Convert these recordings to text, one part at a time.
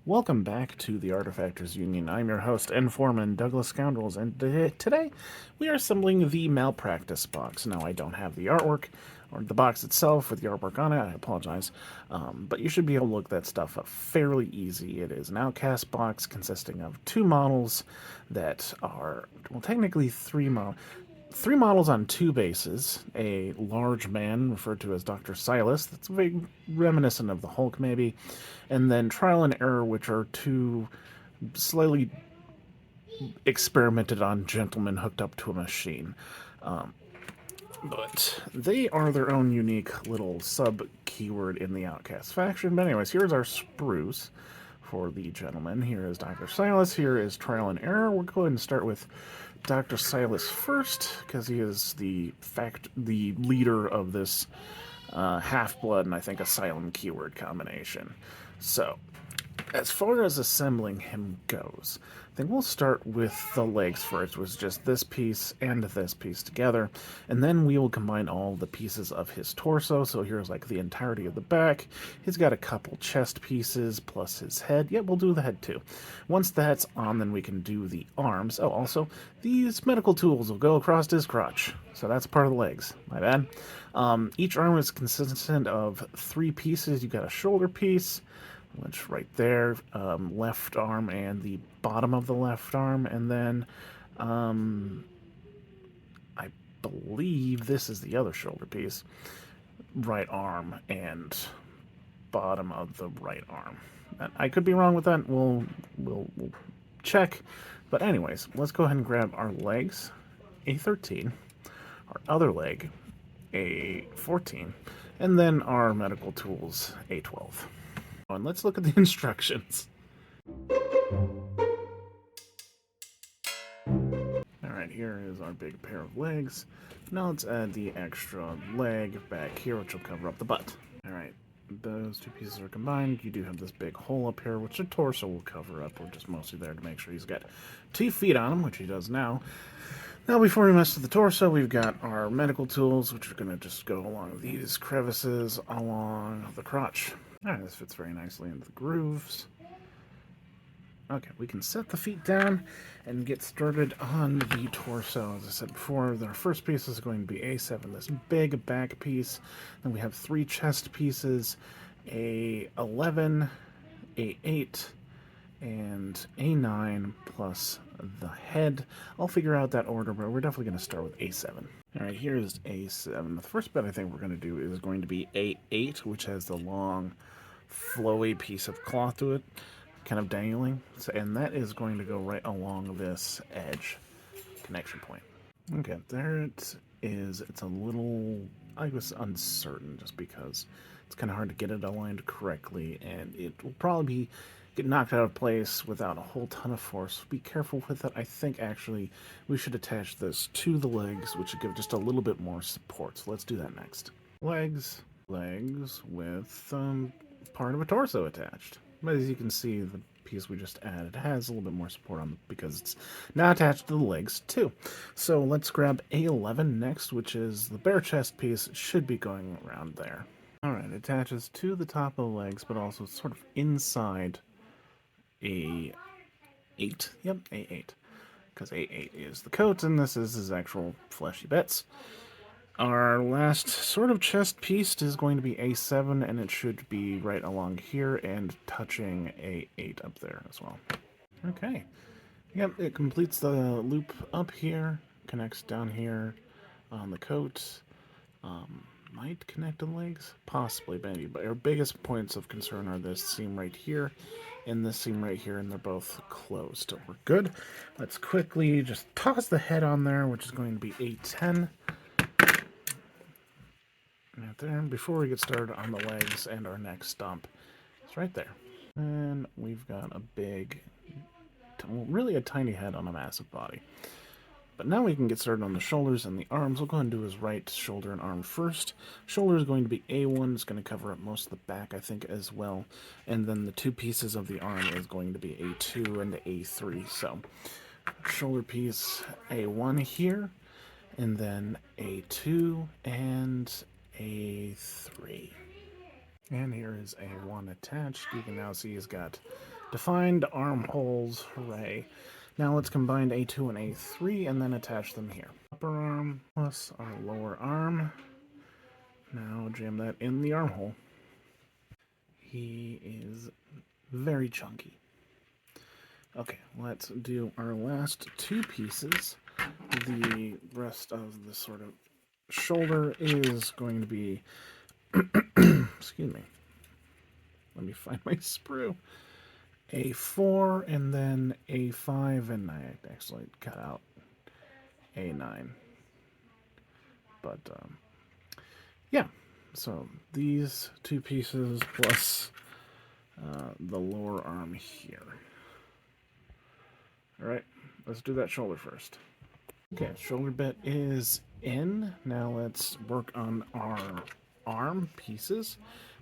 Welcome back to the Artefactors Union. I'm your host and foreman, Douglas Scoundrels, and today we are assembling the Malpractice box. Now, I don't have the artwork, or the box itself with the artwork on it, I apologize, but you should be able to look that stuff up fairly easy. It is an Outcast box consisting of two models that are, well, technically three models on two bases. A large man, referred to as Dr. Silas, that's very reminiscent of the Hulk, maybe, and then Trial and Error, which are two slightly experimented on gentlemen hooked up to a machine. But they are their own unique little sub-keyword in the Outcast faction. But anyways, here's our spruce for the gentleman. Here is Dr. Silas. Here is Trial and Error. We'll go ahead and start with Dr. Silas first, because he is the leader of this half-blood and I think asylum keyword combination. So, as far as assembling him goes, I think we'll start with the legs first, which is just this piece and this piece together, and then we will combine all the pieces of his torso. So here's like the entirety of the back. He's got a couple chest pieces plus his head. Yeah, we'll do the head too. Once that's on, then we can do the arms. Oh, also, these medical tools will go across his crotch, so that's part of the legs. My bad. Each arm is consistent of three pieces. You've got a shoulder piece, which right there, left arm and the bottom of the left arm, and then I believe this is the other shoulder piece, right arm and bottom of the right arm. I could be wrong with that. We'll check. But anyways, let's go ahead and grab our legs, A13, our other leg, A14, and then our medical tools, A12. And let's look at the instructions. Alright, here is our big pair of legs. Now let's add the extra leg back here, which will cover up the butt. Alright, those two pieces are combined. You do have this big hole up here, which the torso will cover up. We're just mostly there to make sure he's got 2 feet on him, which he does now. Now, before we mess with the torso, we've got our medical tools, which are going to just go along these crevices along the crotch. Alright, this fits very nicely into the grooves. Okay, we can set the feet down and get started on the torso. As I said before, our first piece is going to be A7, this big back piece. Then we have 3 chest pieces, A11, A8, and A9 plus the head. I'll figure out that order, but we're definitely going to start with A7. Alright, here's A7. The first bit I think we're going to do is going to be A8, which has the long, flowy piece of cloth to it, kind of dangling. And that is going to go right along this edge connection point. Okay, there it is. It's a little, I guess, uncertain just because it's kind of hard to get it aligned correctly, and it will probably get knocked out of place without a whole ton of force. Be careful with it. I think actually we should attach this to the legs, which would give just a little bit more support. So let's do that next. Legs with part of a torso attached. But as you can see, the piece we just added has a little bit more support on because it's now attached to the legs too. So let's grab A11 next, which is the bare chest piece. It should be going around there. Alright, it attaches to the top of the legs, but also sort of inside A8. Yep, A8. Because A8 is the coat, and this is his actual fleshy bits. Our last sort of chest piece is going to be A7, and it should be right along here and touching A8 up there as well. Okay. Yep, it completes the loop up here, connects down here on the coat. Might connect the legs? Possibly, maybe. But our biggest points of concern are this seam right here and this seam right here, and they're both closed. So we're good. Let's quickly just toss the head on there, which is going to be A10. Right there. Before we get started on the legs and our neck stump, it's right there. And we've got a big, well, really a tiny head on a massive body. But now we can get started on the shoulders and the arms. We'll go ahead and do his right shoulder and arm first. Shoulder is going to be A1. It's going to cover up most of the back, I think, as well. And then the 2 pieces of the arm is going to be A2 and A3. So, shoulder piece A1 here, and then A2 and A3. And here is A1 attached. You can now see he's got Defined armholes, hooray. Now let's combine A2 and A3 and then attach them here. Upper arm plus our lower arm. Now jam that in the armhole. He is very chunky. Okay, let's do our last two pieces. The rest of the sort of shoulder is going to be, excuse me, let me find my sprue. A4 and then A5, and I actually cut out A9. But, yeah, so these two pieces plus the lower arm here. Alright, let's do that shoulder first. Okay, shoulder bit is in. Now let's work on our arm pieces.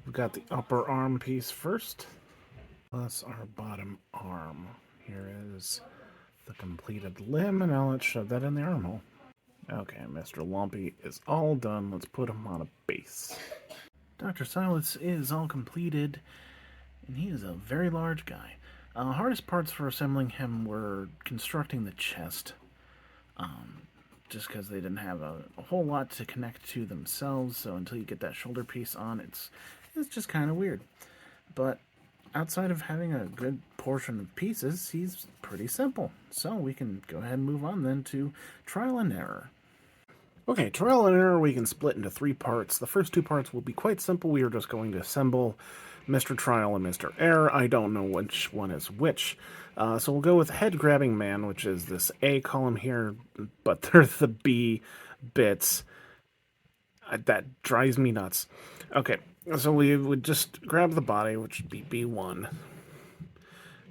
We've got the upper arm piece first, plus our bottom arm. Here is the completed limb, and now let's shove that in the armhole. Okay, Mr. Lumpy is all done. Let's put him on a base. Dr. Silas is all completed, and he is a very large guy. Hardest parts for assembling him were constructing the chest, just because they didn't have a whole lot to connect to themselves, so until you get that shoulder piece on, it's just kind of weird. But outside of having a good portion of pieces, he's pretty simple. So we can go ahead and move on then to trial and error. Okay, trial and error we can split into three parts. The first two parts will be quite simple. We are just going to assemble Mr. Trial and Mr. Error. I don't know which one is which. So we'll go with Head Grabbing Man, which is this A column here, but they're the B bits. That drives me nuts. Okay, so we would just grab the body, which would be B1.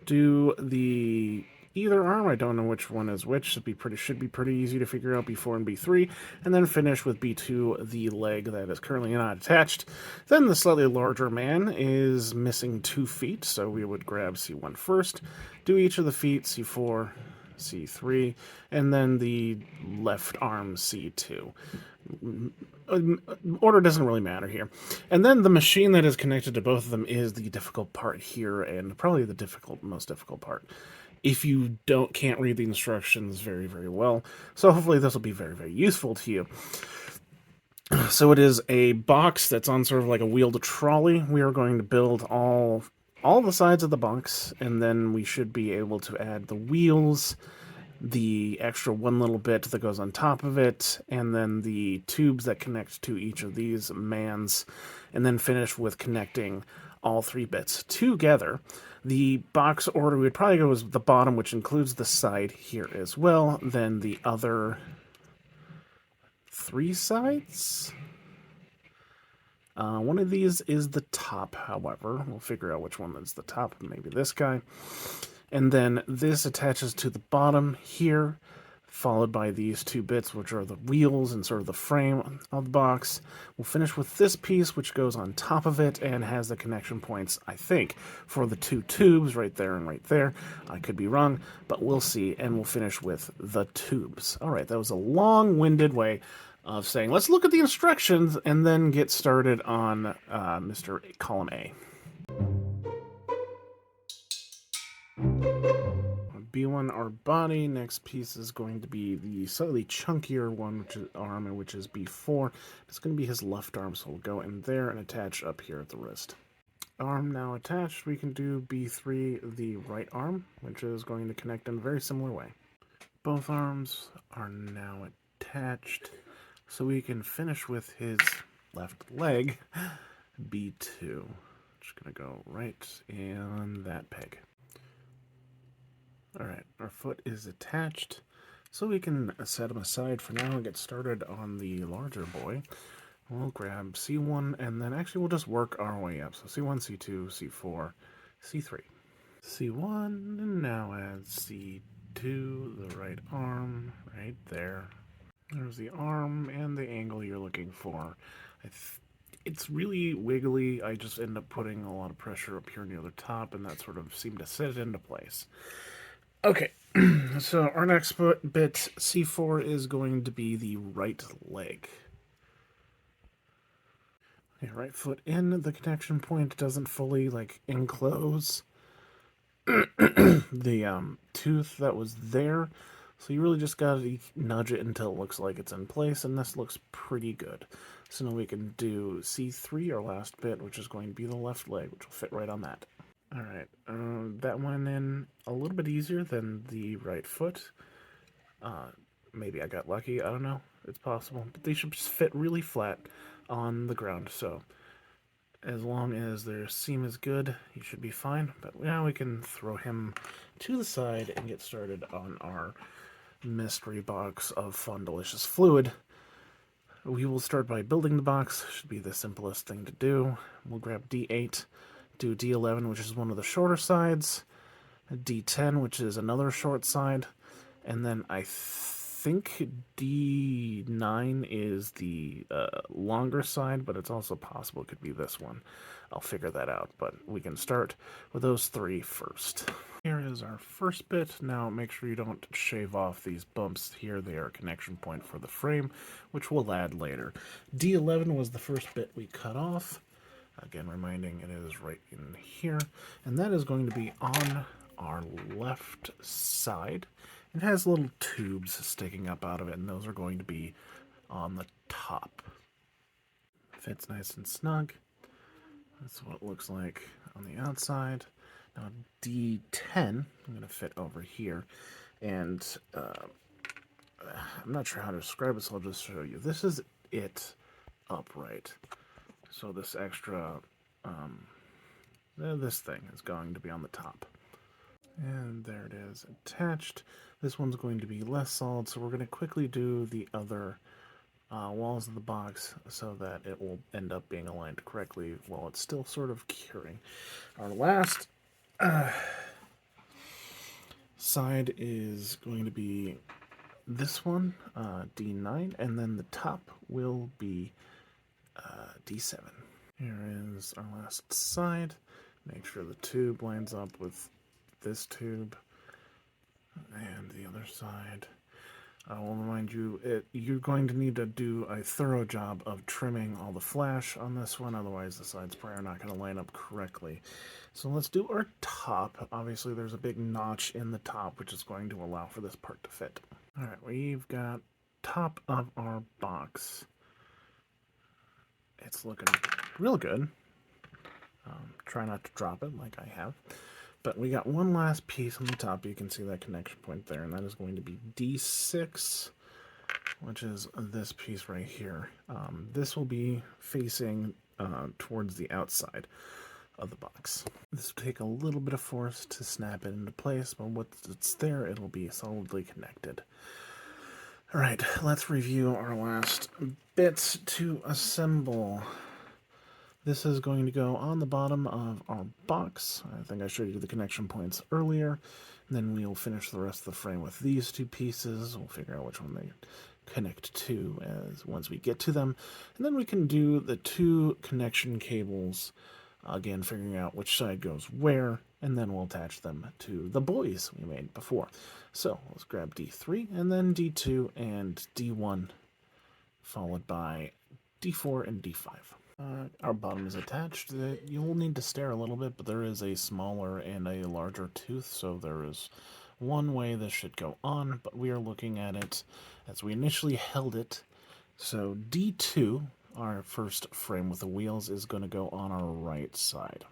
Do the either arm, I don't know which one is which, should be pretty easy to figure out, B4 and B3, and then finish with B2, the leg that is currently not attached. Then the slightly larger man is missing 2 feet, so we would grab C1 first, do each of the feet, C4, C3, and then the left arm C2. Order doesn't really matter here. And then the machine that is connected to both of them is the difficult part here, and probably the most difficult part, if you can't read the instructions very, very well. So hopefully this will be very, very useful to you. So it is a box that's on sort of like a wheeled trolley. We are going to build all the sides of the box, and then we should be able to add the wheels, the extra one little bit that goes on top of it, and then the tubes that connect to each of these mans, and then finish with connecting all 3 bits together. The box order would probably go as the bottom, which includes the side here as well, then the other 3 sides. One of these is the top, however. We'll figure out which one is the top, maybe this guy. And then this attaches to the bottom here, followed by these 2 bits, which are the wheels and sort of the frame of the box. We'll finish with this piece, which goes on top of it and has the connection points, I think, for the 2 tubes right there and right there. I could be wrong, but we'll see, and we'll finish with the tubes. All right, that was a long-winded way of saying, let's look at the instructions and then get started on Mr. Column A. B1, our body. Next piece is going to be the slightly chunkier one, which is arm, and which is B4. It's going to be his left arm, so we'll go in there and attach up here at the wrist. Arm now attached. We can do B3, the right arm, which is going to connect in a very similar way. Both arms are now attached, so we can finish with his left leg, B2. Just going to go right in that peg. Alright, our foot is attached, so we can set him aside for now and get started on the larger boy. We'll grab C1, and then actually we'll just work our way up. So C1, C2, C4, C3. C1, and now add C2, the right arm, right there. There's the arm and the angle you're looking for. It's really wiggly. I just end up putting a lot of pressure up here near the top, and that sort of seemed to set it into place. Okay, so our next bit, C4, is going to be the right leg. Okay, right foot in, the connection point doesn't fully, enclose. the tooth that was there. So you really just gotta nudge it until it looks like it's in place, and this looks pretty good. So now we can do C3, our last bit, which is going to be the left leg, which will fit right on that. Alright, that went in a little bit easier than the right foot. Maybe I got lucky, I don't know. It's possible. But they should just fit really flat on the ground, so as long as their seam is good, he should be fine. But now we can throw him to the side and get started on our mystery box of fun, delicious fluid. We will start by building the box. Should be the simplest thing to do. We'll grab D8, do D11, which is one of the shorter sides, D10, which is another short side, and then I think D9 is the longer side, but it's also possible it could be this one. I'll figure that out, but we can start with those three first. Here is our first bit. Now make sure you don't shave off these bumps here. They are a connection point for the frame, which we'll add later. D11 was the first bit we cut off. Again, reminding it is right in here. And that is going to be on our left side. It has little tubes sticking up out of it, and those are going to be on the top. Fits nice and snug. That's what it looks like on the outside. Now D10, I'm going to fit over here, and I'm not sure how to describe it, so I'll just show you. This is it upright. So this extra, this thing is going to be on the top. And there it is, attached. This one's going to be less solid, so we're going to quickly do the other walls of the box so that it will end up being aligned correctly while it's still sort of curing. Our last side is going to be this one, D9, and then the top will be D7. Here is our last side. Make sure the tube lines up with this tube and the other side. I will remind you, you're going to need to do a thorough job of trimming all the flash on this one, otherwise the sides probably are not going to line up correctly. So let's do our top. Obviously there's a big notch in the top, which is going to allow for this part to fit. Alright, we've got top of our box. It's looking real good. Try not to drop it like I have. But we got one last piece on the top. You can see that connection point there, and that is going to be D6, which is this piece right here. This will be facing towards the outside of the box. This will take a little bit of force to snap it into place, but once it's there, it'll be solidly connected. Alright, let's review our last bits to assemble. This is going to go on the bottom of our box. I think I showed you the connection points earlier. And then we'll finish the rest of the frame with these two pieces. We'll figure out which one they connect to once we get to them. And then we can do the two connection cables, again figuring out which side goes where, and then we'll attach them to the buoys we made before. So let's grab D3 and then D2 and D1, followed by D4 and D5. Our bottom is attached. You'll need to stare a little bit, but there is a smaller and a larger tooth, so there is one way this should go on, but we are looking at it as we initially held it. So D2, our first frame with the wheels, is going to go on our right side.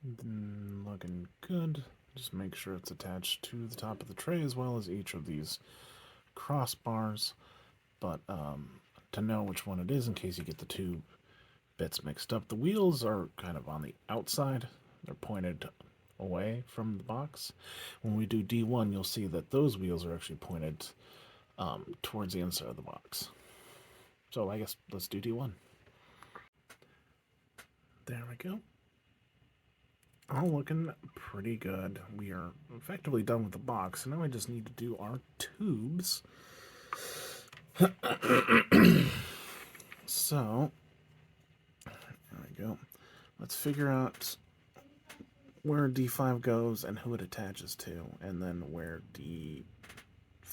Looking good. Just make sure it's attached to the top of the tray as well as each of these crossbars, but to know which one it is in case you get the two bits mixed up. The wheels are kind of on the outside. They're pointed away from the box. When we do D1, you'll see that those wheels are actually pointed towards the inside of the box. So I guess let's do D1. There we go. All looking pretty good. We are effectively done with the box. So now we just need to do our tubes. So, there we go. Let's figure out where D5 goes and who it attaches to, and then where D4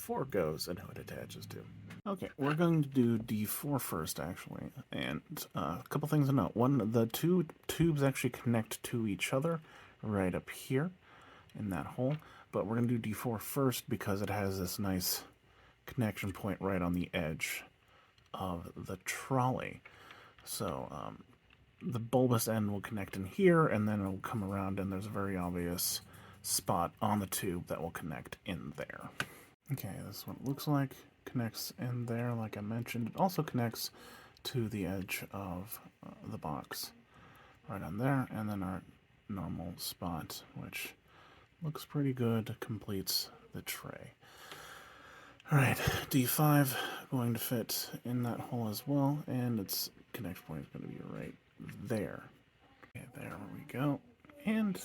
D4 goes and who it attaches to. Okay, we're going to do D4 first, actually, and a couple things to note. One, the two tubes actually connect to each other right up here in that hole, but we're going to do D4 first because it has this nice connection point right on the edge of the trolley. So the bulbous end will connect in here, and then it'll come around, and there's a very obvious spot on the tube that will connect in there. Okay, this is what it looks like. Connects in there, like I mentioned. It also connects to the edge of the box, right on there, and then our normal spot, which looks pretty good, completes the tray. Alright, D5 going to fit in that hole as well, and its connection point is going to be right there. Okay, there we go. And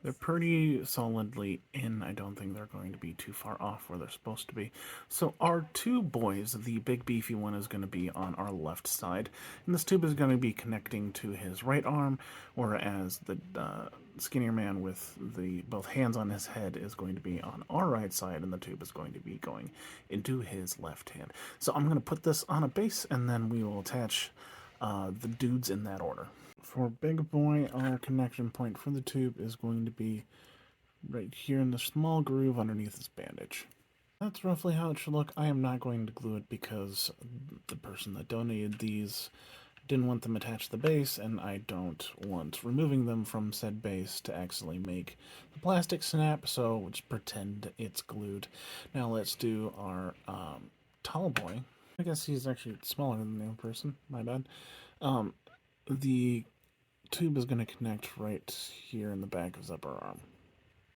they're pretty solidly in. I don't think they're going to be too far off where they're supposed to be. So our two boys, the big beefy one is going to be on our left side, and this tube is going to be connecting to his right arm, whereas the skinnier man with the both hands on his head is going to be on our right side, and the tube is going to be going into his left hand. So I'm going to put this on a base, and then we will attach the dudes in that order. For Big Boy, our connection point for the tube is going to be right here in the small groove underneath this bandage. That's roughly how it should look. I am not going to glue it because the person that donated these didn't want them attached to the base, and I don't want removing them from said base to accidentally make the plastic snap, so we'll just pretend it's glued. Now let's do our tall boy. I guess he's actually smaller than the other person, my bad. The tube is going to connect right here in the back of his upper arm.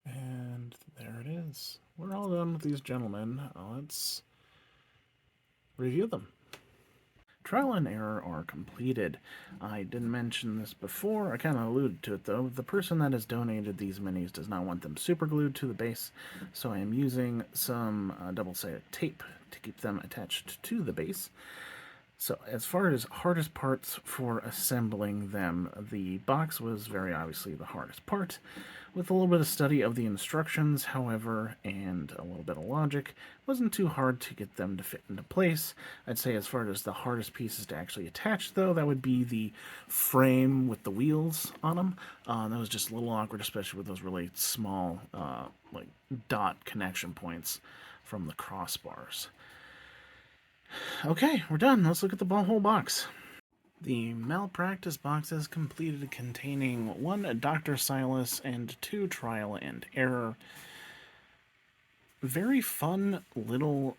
And there it is. We're all done with these gentlemen. Let's review them. Trial and error are completed. I didn't mention this before. I kind of alluded to it, though. The person that has donated these minis does not want them super glued to the base, so I am using some double-sided tape to keep them attached to the base. So as far as hardest parts for assembling them, the box was very obviously the hardest part. With a little bit of study of the instructions, however, and a little bit of logic, it wasn't too hard to get them to fit into place. I'd say as far as the hardest pieces to actually attach, though, that would be the frame with the wheels on them. That was just a little awkward, especially with those really small, like, dot connection points from the crossbars. Okay, we're done. Let's look at the whole box. The Malpractice box is completed, containing 1 Dr. Silas and 2 Trial and Error. Very fun little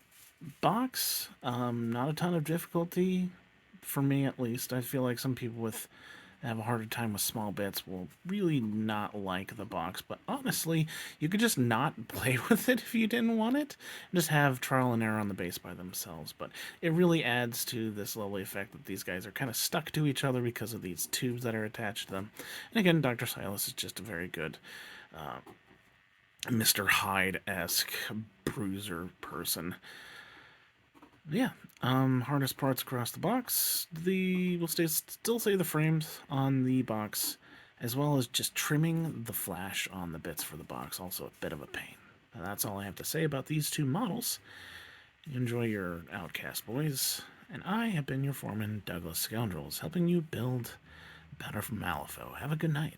box. Not a ton of difficulty, for me at least. I feel like some people have a harder time with small bits will really not like the box, but honestly, you could just not play with it if you didn't want it, just have Trial and Error on the base by themselves. But it really adds to this lovely effect that these guys are kind of stuck to each other because of these tubes that are attached to them. And again, Dr. Silas is just a very good Mr. Hyde-esque bruiser person. Yeah, hardest parts across the box. We'll still say the frames on the box, as well as just trimming the flash on the bits for the box. Also a bit of a pain. Now, that's all I have to say about these 2 models. Enjoy your Outcast boys, and I have been your foreman, Douglas Scoundrels, helping you build better from Malifaux. Have a good night.